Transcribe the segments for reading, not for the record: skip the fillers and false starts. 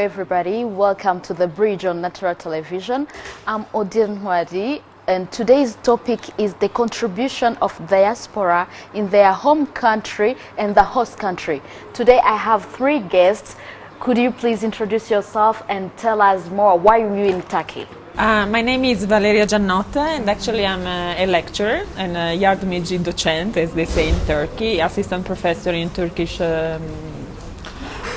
everybody, welcome to the Bridge on Natural Television. I'm Odile Nwadi, and today's topic is the contribution of diaspora in their home country and the host country. Today I have three guests. Could you please introduce yourself and tell us more, why are you in Turkey? My name is Valeria Giannotta, and actually I'm a lecturer and a yardımcı docent, as they say in Turkey, assistant professor in Turkish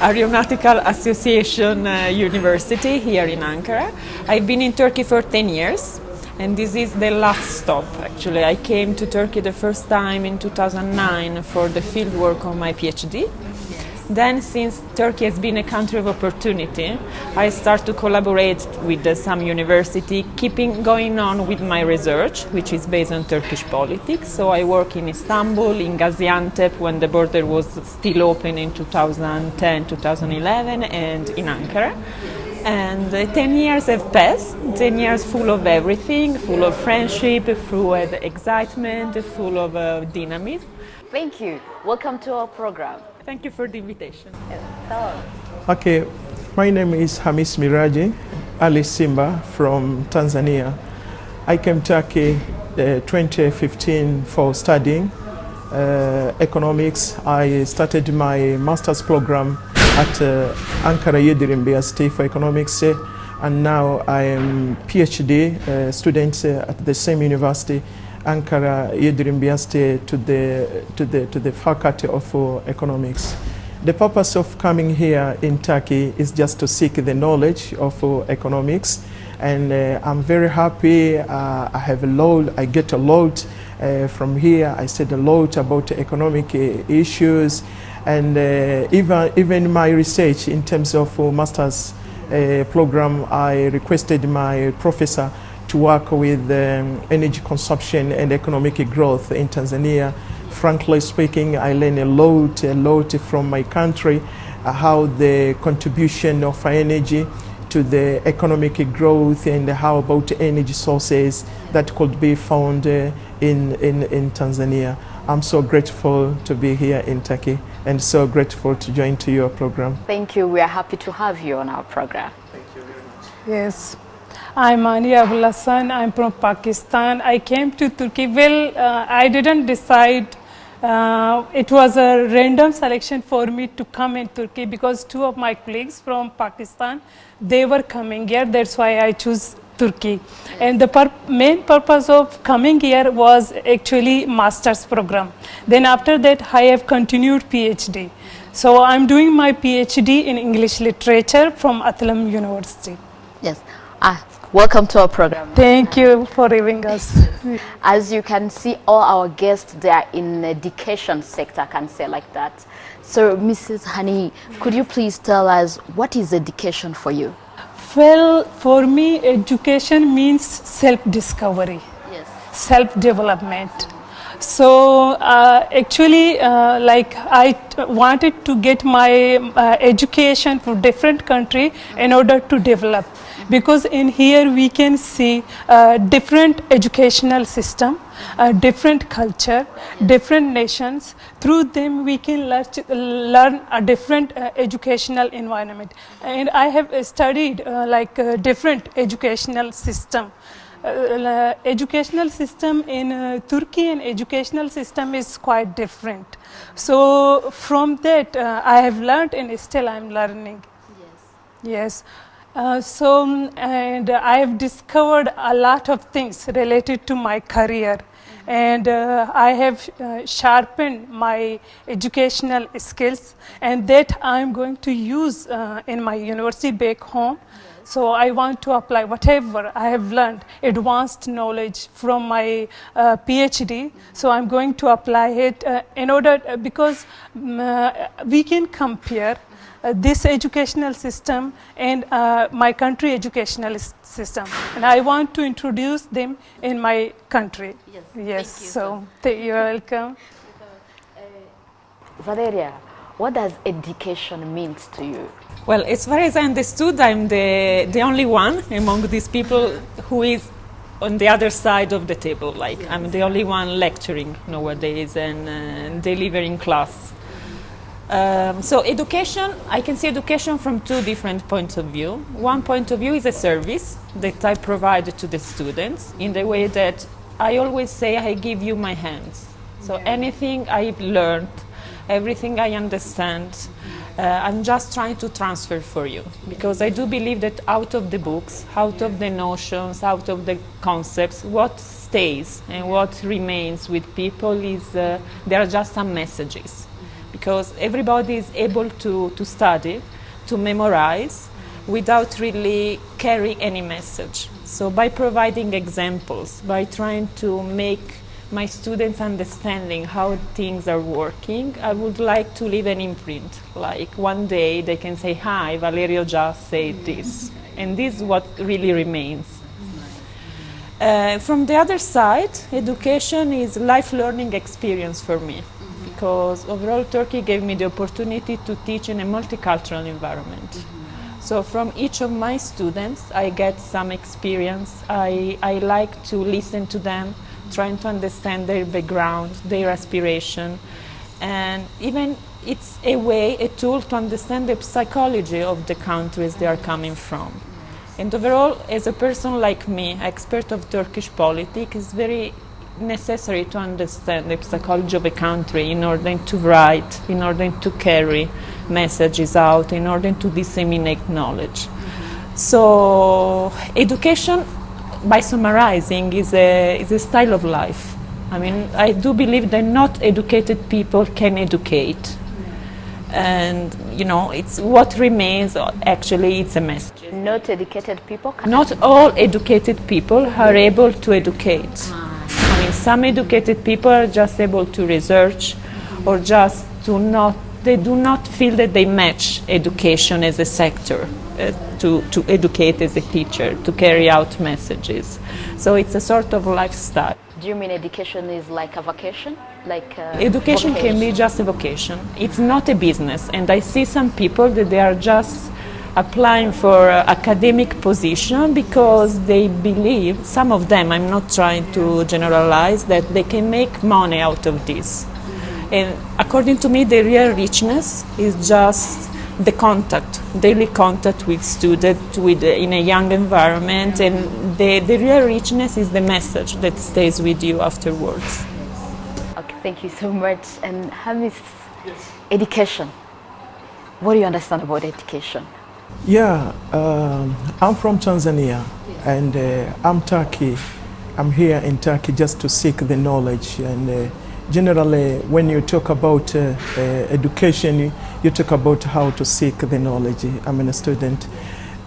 Aeronautical Association University here in Ankara. I've been in Turkey for 10 years, and this is the last stop. Actually, I came to Turkey the first time in 2009 for the fieldwork on my PhD. Then, since Turkey has been a country of opportunity, I start to collaborate with some university, keeping going on with my research, which is based on Turkish politics. So I work in Istanbul, in Gaziantep, when the border was still open in 2010, 2011, and in Ankara. And 10 years have passed, 10 years full of everything, full of friendship, full of excitement, full of dynamism. Thank you. Welcome to our program. Thank you for the invitation. Okay, my name is Hamis Miraji Ali Simba from Tanzania. I came to Turkey 2015 for studying economics. I started my master's program at Ankara University for economics, and now I am PhD student at the same university, Ankara University, to the faculty of economics. The purpose of coming here in Turkey is just to seek the knowledge of economics, and I'm very happy. I get a lot from here. I said a lot about economic issues, and even my research in terms of master's program, I requested my professor to work with energy consumption and economic growth in Tanzania. Frankly speaking, I learned a lot from my country, how the contribution of energy to the economic growth, and how about energy sources that could be found in Tanzania. I'm so grateful to be here in Turkey and so grateful to join to your program. Thank you. We are happy to have you on our program. Thank you very much. Yes. I'm Ania Abul Hassan. I'm from Pakistan. I came to Turkey. Well, I didn't decide. It was a random selection for me to come in Turkey because two of my colleagues from Pakistan, they were coming here. That's why I chose Turkey. And the main purpose of coming here was actually master's program. Then after that, I have continued PhD. So I'm doing my PhD in English literature from Atlam University. Yes. Welcome to our program. Thank you for having us. As you can see, all our guests, they are in the education sector, I can say like that. So, Mrs. Hani, could you please tell us, what is education for you? Well, for me, education means self-discovery, Yes. self-development. So actually, like I wanted to get my education for different country in order to develop, because in here we can see different educational system, different culture, different nations. Through them we can learn a different educational environment. And I have studied different educational system. Educational system in Turkey and educational system is quite different. So from that I have learned and still I am learning. Yes. And I have discovered a lot of things related to my career, and I have sharpened my educational skills, and that I am going to use in my university back home. So I want to apply whatever I have learned, advanced knowledge from my PhD. So I'm going to apply it in order, because we can compare this educational system and my country educational system, and I want to introduce them in my country. Yes. So you're welcome. Valeria, what does education mean to you? Well, as far as I understood, I'm the only one among these people who is on the other side of the table. Like, I'm the only one lecturing nowadays and delivering class. So education, I can see education from two different points of view. One point of view is a service that I provide to the students in the way that I always say I give you my hands. So anything I've learned, everything I understand, I'm just trying to transfer for you, because I do believe that out of the books, out of the notions, out of the concepts, what stays and what remains with people is there are just some messages, because everybody is able to study, to memorize, without really carrying any message. So by providing examples, by trying to make my students understanding how things are working, I would like to leave an imprint. Like one day they can say, hi, Valerio just said this. And this is what really remains. From the other side, education is life learning experience for me, because overall Turkey gave me the opportunity to teach in a multicultural environment. So from each of my students, I get some experience. I like to listen to them, trying to understand their background, their aspiration, and even it's a way, a tool to understand the psychology of the countries they are coming from. And overall, as a person like me, expert of Turkish politics, it's very necessary to understand the psychology of a country in order to write, in order to carry messages out, in order to disseminate knowledge. So education, by summarizing, is a style of life. I mean, I do believe that not educated people can educate. And, you know, it's what remains, actually, it's a message. Not educated people can... Not all educated people are able to educate. I mean, some educated people are just able to research, or just they do not feel that they match education as a sector. To educate as a teacher, to carry out messages. So it's a sort of lifestyle. Do you mean education is like a vocation? Education vocation? can be just a vocation. It's not a business. And I see some people that they are just applying for academic position because they believe, some of them, I'm not trying to generalize, that they can make money out of this. And according to me, the real richness is just the contact, daily contact with students in a young environment, and the real richness is the message that stays with you afterwards. Okay, thank you so much. And Hamis, education. What do you understand about education? Yeah, I'm from Tanzania, and I'm Turkey. I'm here in Turkey just to seek the knowledge, and generally, when you talk about education, you talk about how to seek the knowledge. I'm a student.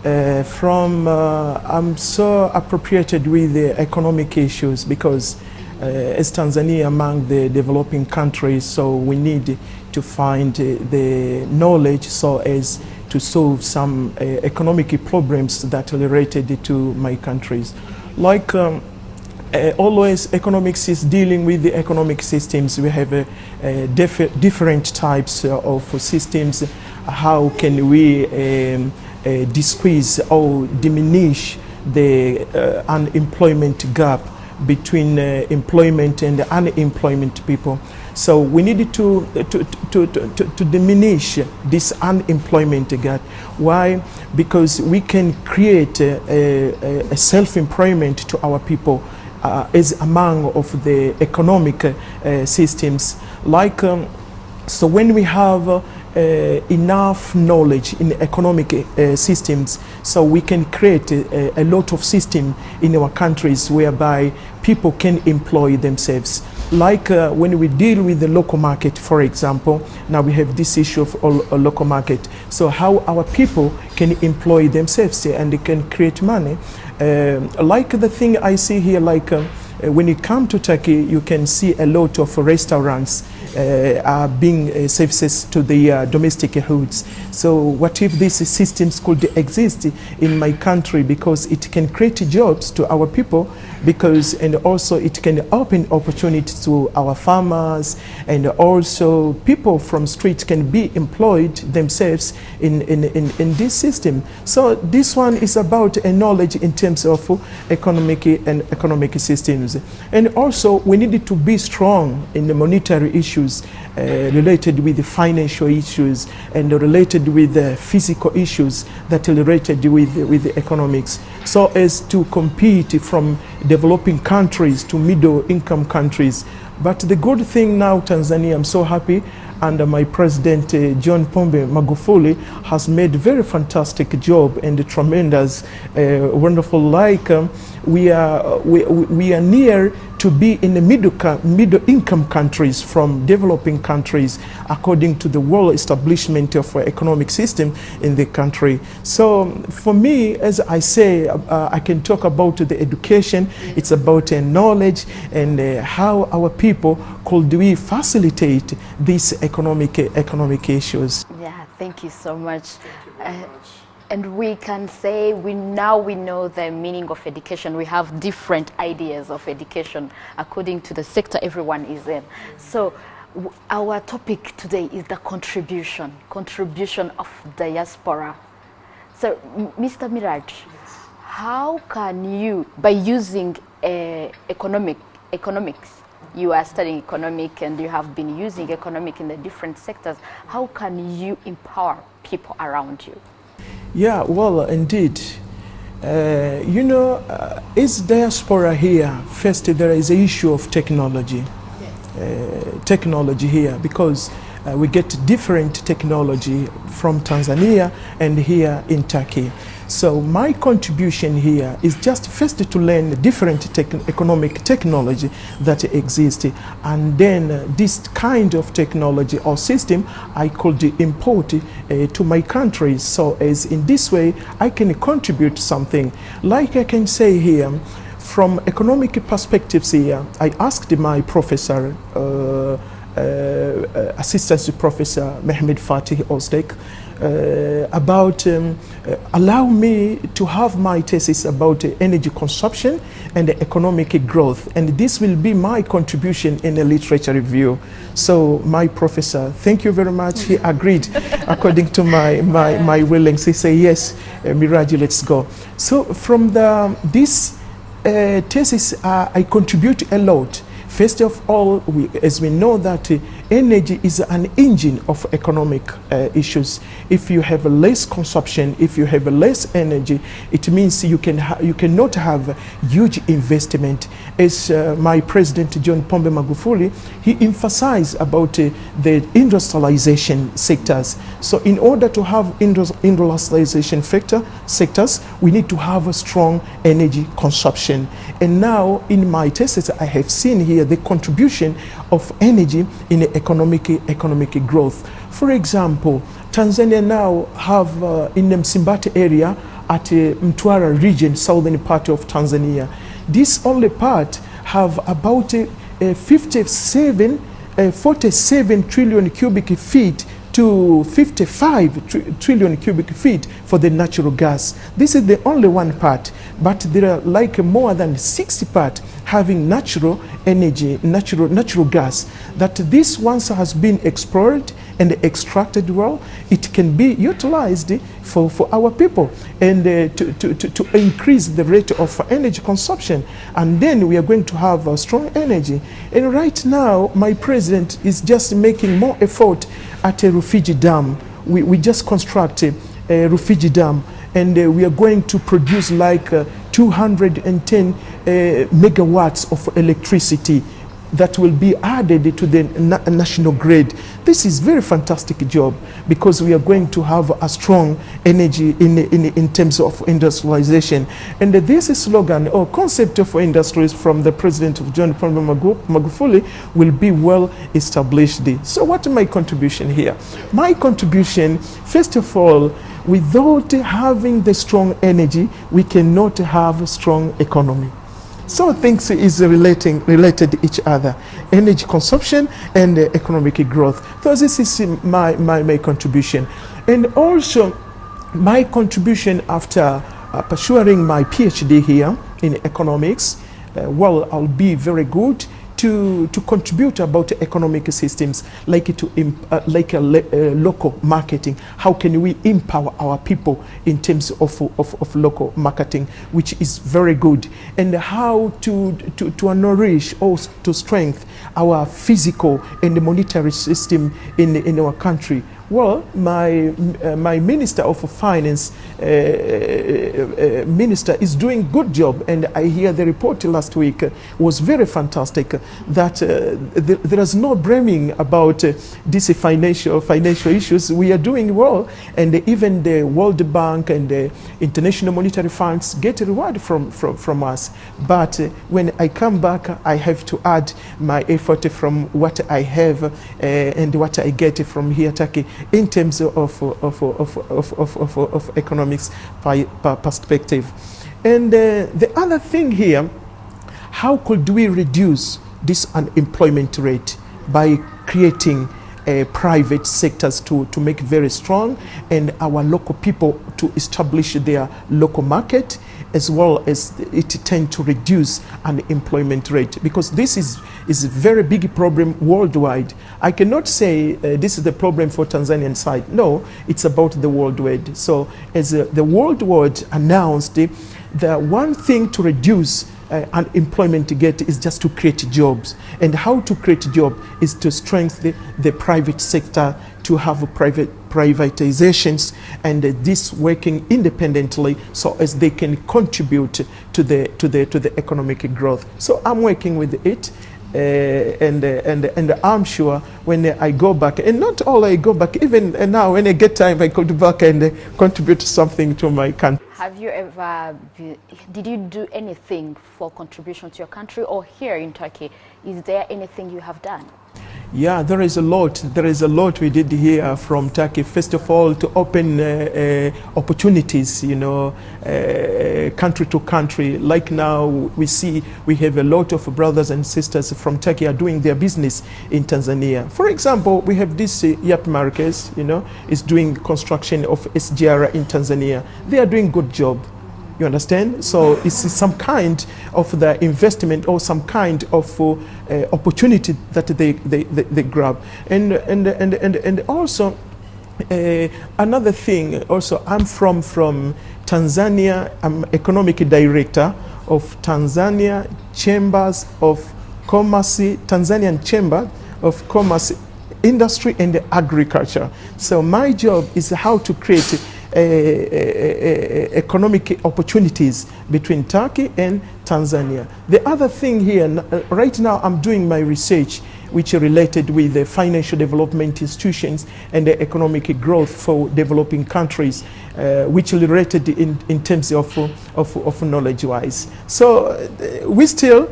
I'm so appropriated with the economic issues because as Tanzania among the developing countries, so we need to find the knowledge so as to solve some economic problems that are related to my countries. Like always, economics is dealing with the economic systems. We have different types of systems. How can we decrease or diminish the unemployment gap between employment and unemployment people? So we need to diminish this unemployment gap. Why? Because we can create a self-employment to our people as among of the economic systems. Like, so when we have enough knowledge in economic systems, so we can create a lot of system in our countries whereby people can employ themselves. Like when we deal with the local market, for example, now we have this issue of a local market. So how our people can employ themselves and they can create money. Like the thing I see here, like when you come to Turkey, you can see a lot of restaurants are being services to the domestic hoods. So what if these systems could exist in my country, because it can create jobs to our people, because and also it can open opportunities to our farmers, and also people from streets can be employed themselves in this system. So this one is about a knowledge in terms of economic systems. And also we need to be strong in the monetary issue. issues related with the financial issues and related with the physical issues that are related with the economics, so as to compete from developing countries to middle income countries. But the good thing now, Tanzania, I'm so happy, under my president John Pombe Magufuli has made a very fantastic job and a tremendous, wonderful. Like we are near to be in the middle income countries from developing countries, according to the world establishment of economic system in the country. So for me, as I say, I can talk about the education. It's about knowledge and how our people could we facilitate these economic issues. Yeah, thank you so much. And we can say we know the meaning of education. We have different ideas of education according to the sector everyone is in. So our topic today is the contribution of diaspora. So Mr. Miraj, how can you, by using economics, you are studying economic and you have been using economic in the different sectors, how can you empower people around you? Yeah, well, indeed. You know, is diaspora here? First, there is an issue of technology. Yes. Technology here, because we get different technology from Tanzania and here in Turkey. So my contribution here is just first to learn different economic technology that exists, and then this kind of technology or system I could import to my country, so as in this way I can contribute something. Like I can say here, from economic perspectives here, I asked my professor, Assistant Professor Mehmed Fatih Ostek, about allow me to have my thesis about energy consumption and economic growth, and this will be my contribution in a literature review. So my professor, thank you very much, he agreed according to my willings. He said, yes, Miraji, let's go. So from this thesis I contribute a lot. First of all, as we know that energy is an engine of economic issues. If you have less consumption, if you have less energy, it means you cannot have huge investment. As my president John Pombe Magufuli, he emphasized about the industrialization sectors. So in order to have industrialization sectors, we need to have a strong energy consumption. And now in my thesis, I have seen here the contribution of energy in economic growth. For example, Tanzania now have in the Msimbati area at Mtwara region, southern part of Tanzania. This only part have about 47 trillion cubic feet to 55 trillion cubic feet for the natural gas. This is the only one part, but there are like more than 60 parts having natural energy, natural gas, that this once has been explored and extracted well, it can be utilized for our people and to increase the rate of energy consumption, and then we are going to have a strong energy. And right now my president is just making more effort at a refugee dam. We just constructed a refugee dam, and we are going to produce like 210 megawatts of electricity that will be added to the national grid. This is very fantastic job, because we are going to have a strong energy in terms of industrialization. And this slogan or concept of industries from the president of John Pombe Magufuli will be well established. So what is my contribution here? My contribution, first of all, without having the strong energy, we cannot have a strong economy. So things is related to each other, energy consumption and economic growth. So this is my contribution. And also my contribution after pursuing my PhD here in economics, well, I'll be very good to contribute about economic systems, like local marketing. How can we empower our people in terms of local marketing, which is very good, and how to nourish or to strengthen our physical and monetary system in our country. Well, my Minister of Finance minister is doing good job, and I hear the report last week was very fantastic, that there is no blaming about these financial issues. We are doing well, and even the World Bank and the International Monetary Funds get a reward from us. But when I come back, I have to add my effort from what I have and what I get from here, Turkey, in terms of economics perspective. And the other thing here, how could we reduce this unemployment rate by creating private sectors to make very strong, and our local people to establish their local market, as well as it tend to reduce unemployment rate, because this is a very big problem worldwide. I cannot say this is the problem for Tanzanian side. No, it's about the worldwide. So as the worldwide announced, the one thing to reduce unemployment get is just to create jobs. And how to create job is to strengthen the private sector, to have privatizations, and this working independently so as they can contribute to the economic growth. So I'm working with it. And I'm sure when I go back, and not all I go back, even now when I get time, I go back and contribute something to my country. Have you ever, did you do anything for contribution to your country, or here in Turkey, is there anything you have done? Yeah, there is a lot. There is a lot we did here from Turkey. First of all, to open opportunities, country to country. Like now, we see we have a lot of brothers and sisters from Turkey are doing their business in Tanzania. For example, we have this Yap Marquez, is doing construction of SGR in Tanzania. They are doing good job. You understand? So it's some kind of the investment or some kind of opportunity that they grab. And also another thing. Also, I'm from Tanzania. I'm economic director of Tanzania Chambers of Commerce, Tanzanian Chamber of Commerce, Industry and Agriculture. So my job is how to create economic opportunities between Turkey and Tanzania. The other thing here, right now I'm doing my research which are related with the financial development institutions and the economic growth for developing countries, which are related in terms of knowledge-wise. So we still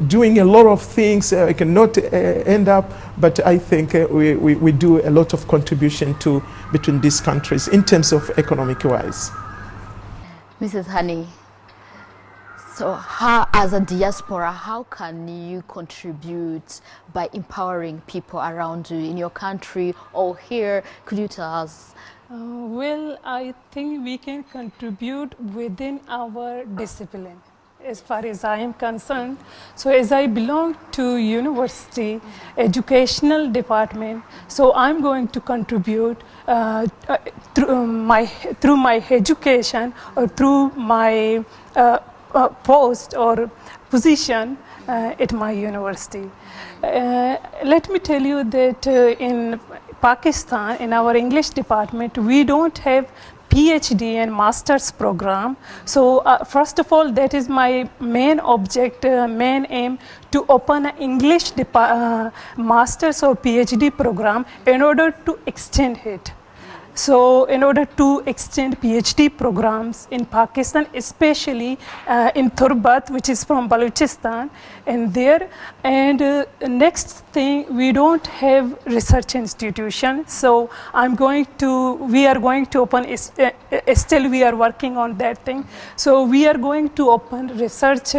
doing a lot of things. I cannot end up, but I think we do a lot of contribution to between these countries in terms of economic-wise. Mrs. Honey, so how, as a diaspora, how can you contribute by empowering people around you in your country or here? Could you tell us? Well, I think we can contribute within our discipline, as far as I am concerned. So as I belong to university, educational department, so I'm going to contribute through my education or through my post or position at my university. Let me tell you that in Pakistan, in our English department, we don't have PhD and master's program. So first of all, that is my main object, main aim, to open an English master's or PhD program in order to extend it. So in order to extend PhD programs in Pakistan, especially in Turbat, which is from Balochistan, and there. And next thing, we don't have research institution. So we are going to open, still we are working on that thing. So we are going to open research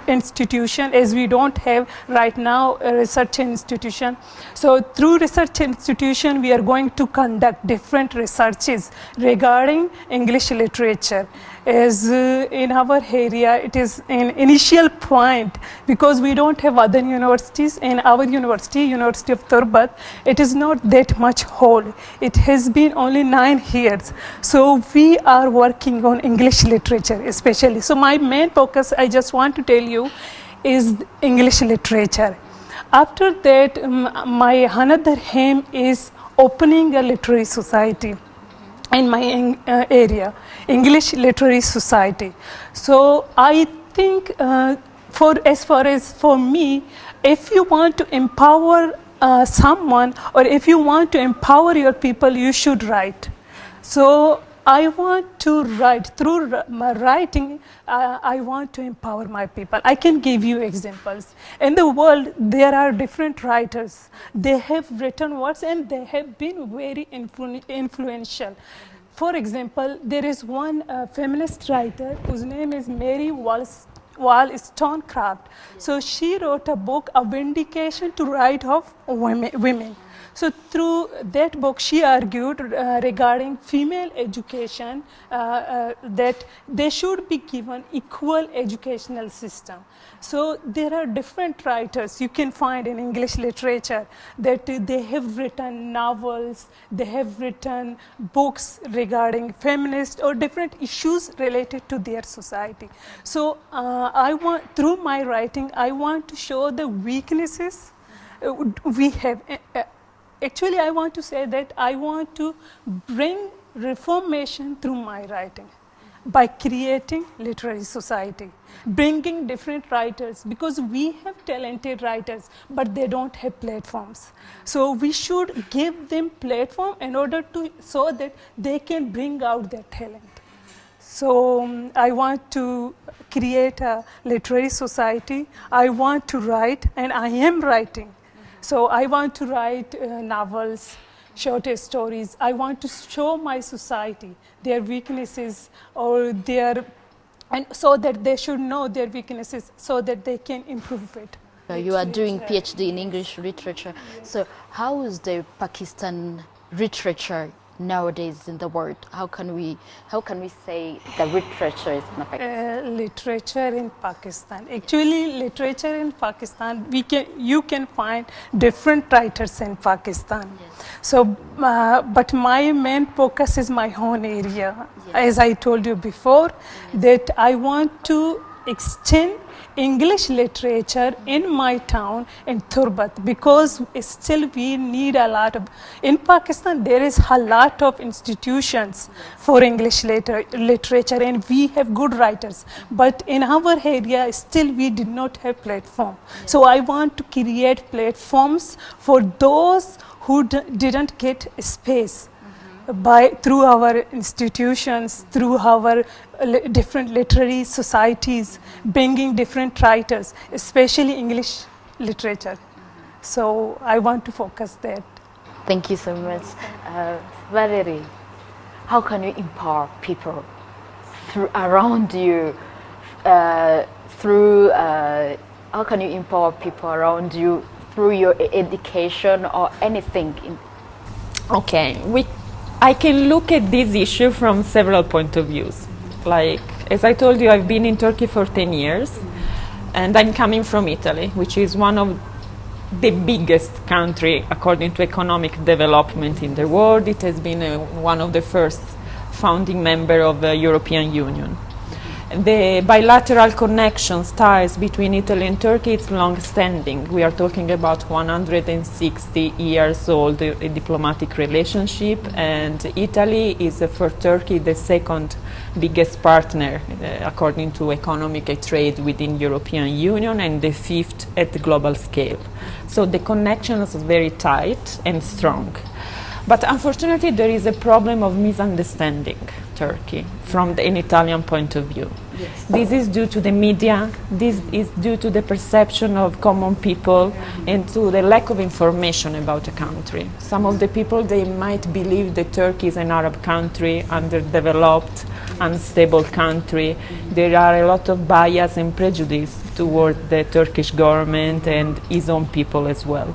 institution, as we don't have right now a research institution. So through research institution, we are going to conduct different researches regarding English literature. As in our area, it is an initial point because we don't have other universities. In our university, University of Turbat, it is not that much whole. It has been only 9 years. So we are working on English literature especially. So my main focus, I just want to tell you, is English literature. After that, my another aim is opening a literary society in my area, English Literary Society. So I think as far as for me, if you want to empower someone, or if you want to empower your people, you should write. So I want to write. Through my writing, I want to empower my people. I can give you examples. In the world, there are different writers. They have written works and they have been very influential. For example, there is one feminist writer whose name is Mary Wollstonecraft. So she wrote a book, A Vindication to Right of Women. So through that book, she argued regarding female education, that they should be given equal educational system. So there are different writers you can find in English literature that they have written novels, they have written books regarding feminist or different issues related to their society. So through my writing, I want to show the weaknesses we have. Actually, I want to say that I want to bring reformation through my writing by creating literary society, bringing different writers, because we have talented writers, but they don't have platforms. So we should give them platform in order to, so that they can bring out their talent. So I want to create a literary society. I want to write, and I am writing. So I want to write novels, short stories. I want to show my society their weaknesses, or and so that they should know their weaknesses, so that they can improve it. You are doing PhD in English literature. So how is the Pakistan literature nowadays in the world? How can we say the literature is in Pakistan? Literature in Pakistan. Actually, literature in Pakistan, you can find different writers in Pakistan. Yes. So, but my main focus is my own area. Yes. As I told you before, that I want to extend English literature in my town in Turbat, because still we need a lot of, in Pakistan there is a lot of institutions for English literature, and we have good writers, but in our area still we did not have platform. So I want to create platforms for those who didn't get space through our institutions, through our different literary societies, bringing different writers, especially English literature. So I want to focus that. Thank you so much. Valerie, how can you empower people around you? How can you empower people around you through your education or anything? Okay, I can look at this issue from several points of views. Like, as I told you, I've been in Turkey for 10 years, and I'm coming from Italy, which is one of the biggest country according to economic development in the world. It has been one of the first founding member of the European Union. The bilateral connections, ties between Italy and Turkey, it's long-standing. We are talking about 160 years old diplomatic relationship, and Italy is for Turkey the second biggest partner according to economic trade within European Union, and the fifth at the global scale. So the connection is very tight and strong. But unfortunately, there is a problem of misunderstanding Turkey from an Italian point of view. Yes. This is due to the media, this is due to the perception of common people, and to the lack of information about the country. Some of the people, they might believe that Turkey is an Arab country, underdeveloped, unstable country. There are a lot of bias and prejudice toward the Turkish government and its own people as well.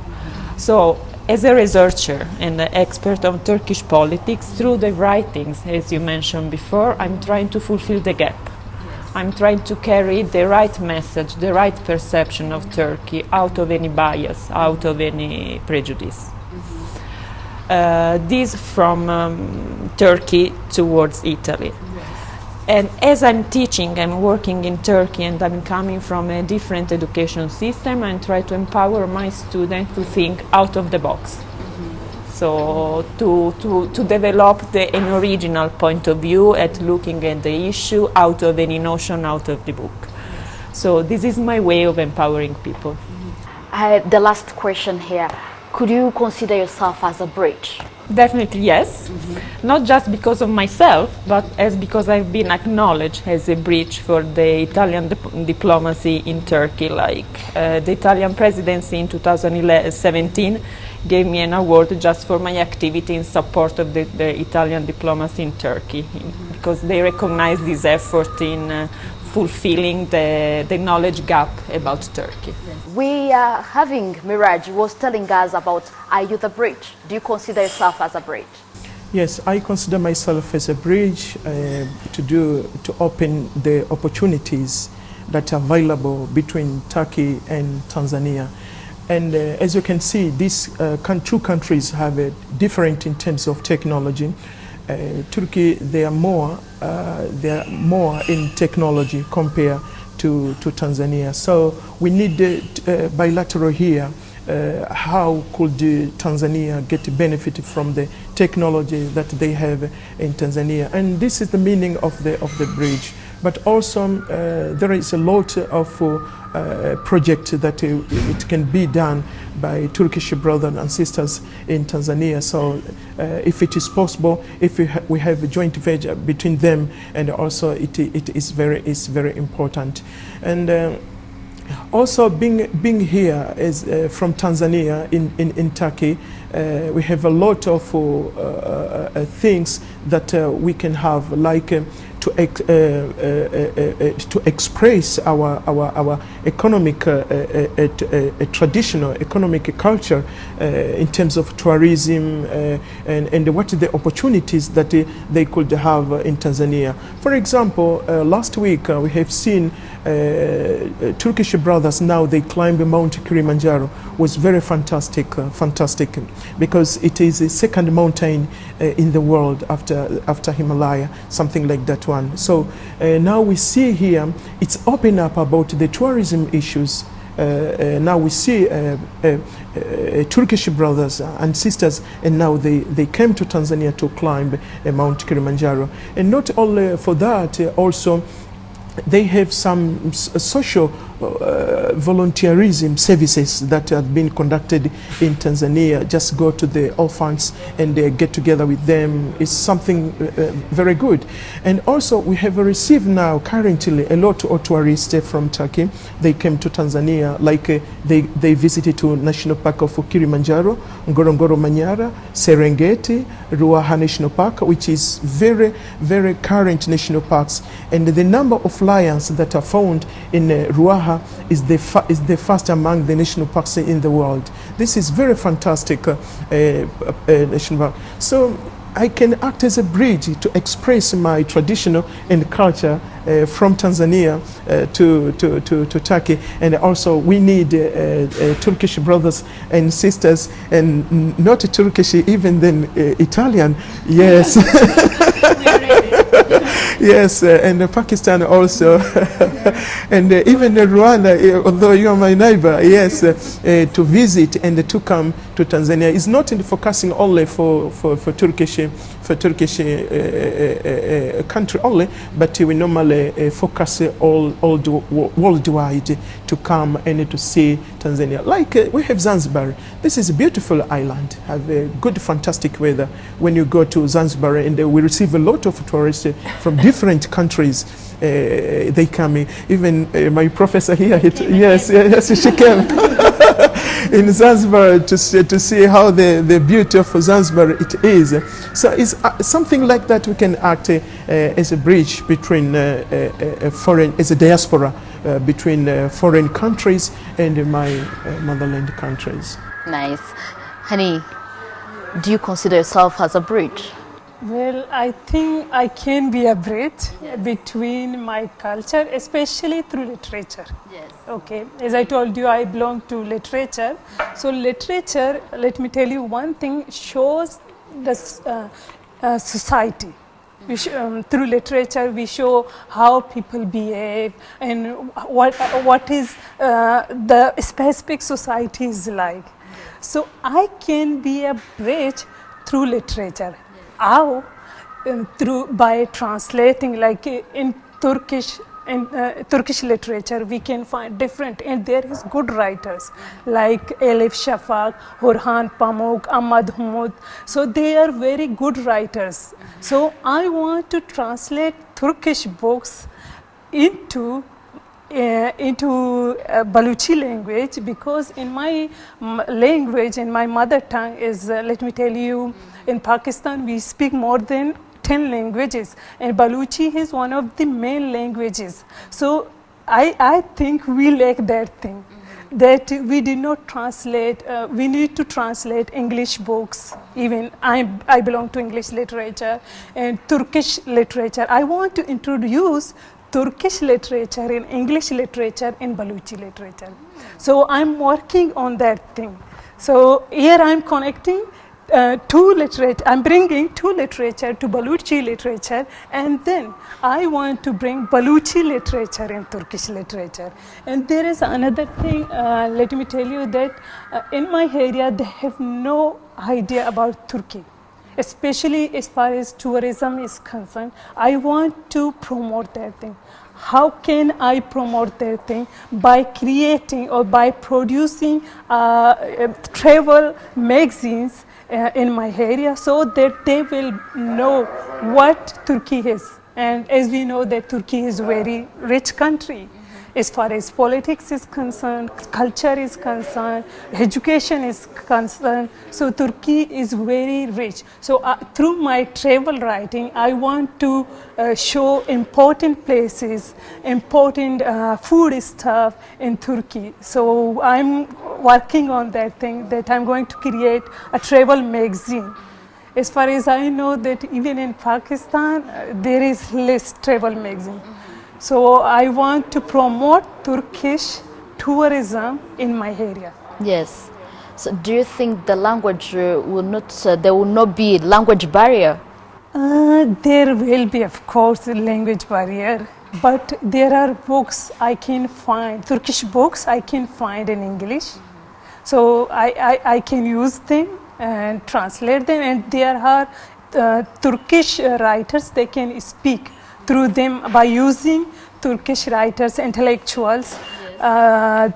So As a researcher and an expert on Turkish politics, through the writings, as you mentioned before, I'm trying to fulfill the gap. I'm trying to carry the right message, the right perception of Turkey out of any bias, out of any prejudice. This from Turkey towards Italy. And as I'm teaching and working in Turkey and I'm coming from a different education system, I try to empower my students to think out of the box. So to develop an original point of view at looking at the issue out of any notion, out of the book. So this is my way of empowering people. The last question here. Could you consider yourself as a bridge? Definitely yes, not just because of myself, but as because I've been acknowledged as a bridge for the Italian diplomacy in Turkey. Like the Italian presidency in 2017 gave me an award just for my activity in support of the Italian diplomacy in Turkey, because they recognize this effort in fulfilling the knowledge gap about Turkey. We are having Miraj was telling us about, are you the bridge? Do you consider yourself as a bridge? Yes, I consider myself as a bridge to open the opportunities that are available between Turkey and Tanzania. And as you can see, these two countries have different in terms of technology. Turkey, they are more in technology compared to Tanzania. So we need bilateral here. How could Tanzania get benefit from the technology that they have in Tanzania? And this is the meaning of the bridge. But also there is a lot of project that it can be done by Turkish brothers and sisters in Tanzania. So if it is possible, if we have a joint venture between them, and also it is very important. And also being here is from Tanzania in Turkey, we have a lot of things that we can have, like to express our economic traditional economic culture in terms of tourism and what are the opportunities that they could have in Tanzania. For example, last week we have seen Turkish brothers, now they climb Mount Kilimanjaro. Was very fantastic because it is the second mountain in the world after Himalaya, something like that one. So now we see here it's open up about the tourism issues. Now we see Turkish brothers and sisters, and now they came to Tanzania to climb Mount Kilimanjaro. And not only for that, also they have some social volunteerism services that have been conducted in Tanzania. Just go to the orphans and get together with them. It's something very good. And also we have received now currently a lot of tourists from Turkey. They came to Tanzania, like they visited to National Park of Kilimanjaro, Ngorongoro Manyara, Serengeti, Ruaha National Park, which is very current national parks. And the number of lions that are found in Ruaha is the first among the national parks in the world. This is very fantastic national park. So I can act as a bridge to express my traditional and culture from Tanzania to Turkey. And also we need Turkish brothers and sisters, and not Turkish, even then Italian. Yes. Yes, and Pakistan also, and even Rwanda, although you are my neighbor, yes, to visit and to come to Tanzania. It's not focusing only for Turkish country only, but we normally focus all worldwide to come and to see Tanzania. Like we have Zanzibar. This is a beautiful island, have a good, fantastic weather. When you go to Zanzibar, and we receive a lot of tourists from different countries. They come, even my professor here, yes, she came in Zanzibar to see how the beauty of Zanzibar it is. So it's something like that. We can act as a bridge between as a diaspora between foreign countries and my motherland countries. Nice. Honey, do you consider yourself as a bridge? Well, I think I can be a bridge between my culture, especially through literature. Yes. Okay, as I told you, I belong to literature. So literature, let me tell you one thing, shows the society. Through literature, we show how people behave and what is the specific society is like. So I can be a bridge through literature. How? By translating, like in Turkish. In Turkish literature, we can find different, and there is good writers like Elif Shafak, Orhan Pamuk, Ahmad Humud. So they are very good writers. So I want to translate Turkish books into Baluchi language, because in my language, in my mother tongue is, let me tell you, in Pakistan we speak more than 10 languages, and Baluchi is one of the main languages. So I think we lack that thing, that we did not translate. We need to translate English books. Even I belong to English literature and Turkish literature. I want to introduce Turkish literature and English literature in Baluchi literature. So I'm working on that thing. So here I'm connecting I'm bringing two literature to Baluchi literature, and then I want to bring Baluchi literature and Turkish literature. And there is another thing, let me tell you that in my area they have no idea about Turkey, especially as far as tourism is concerned. I want to promote that thing. How can I promote that thing? By creating or by producing travel magazines in my area, so that they will know what Turkey is. And as we know that Turkey is a very rich country. As far as politics is concerned, culture is concerned, education is concerned, so Turkey is very rich. So through my travel writing, I want to show important places, important food stuff in Turkey. So I'm working on that thing, that I'm going to create a travel magazine. As far as I know that even in Pakistan, there is less travel magazine. So I want to promote Turkish tourism in my area. Yes. So do you think the language there will not be language barrier? There will be, of course, a language barrier, but there are books I can find, Turkish books I can find in English. So I can use them and translate them, and there are Turkish writers, they can speak through them by using Turkish writers, intellectuals, and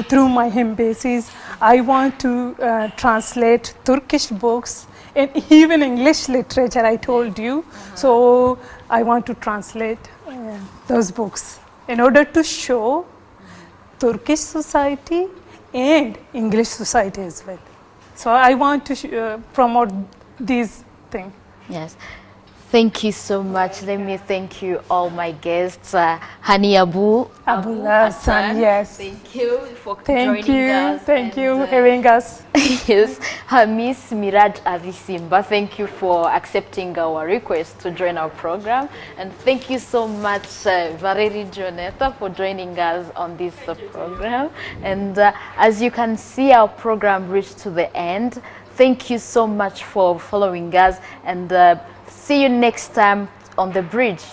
through my embassies, I want to translate Turkish books and even English literature, I told you. So I want to translate those books in order to show Turkish society and English society as well. So I want to promote these things. Yes. Thank you so much. Let me thank you, all my guests. Hani Abu Hassan, yes. Thank you for joining us. Thank you for having us. Yes. Miss Miraj Avisimba, thank you for accepting our request to join our program. And thank you so much, Valeri Jonetta, for joining us on this program. And as you can see, our program reached to the end. Thank you so much for following us, and see you next time on The Bridge.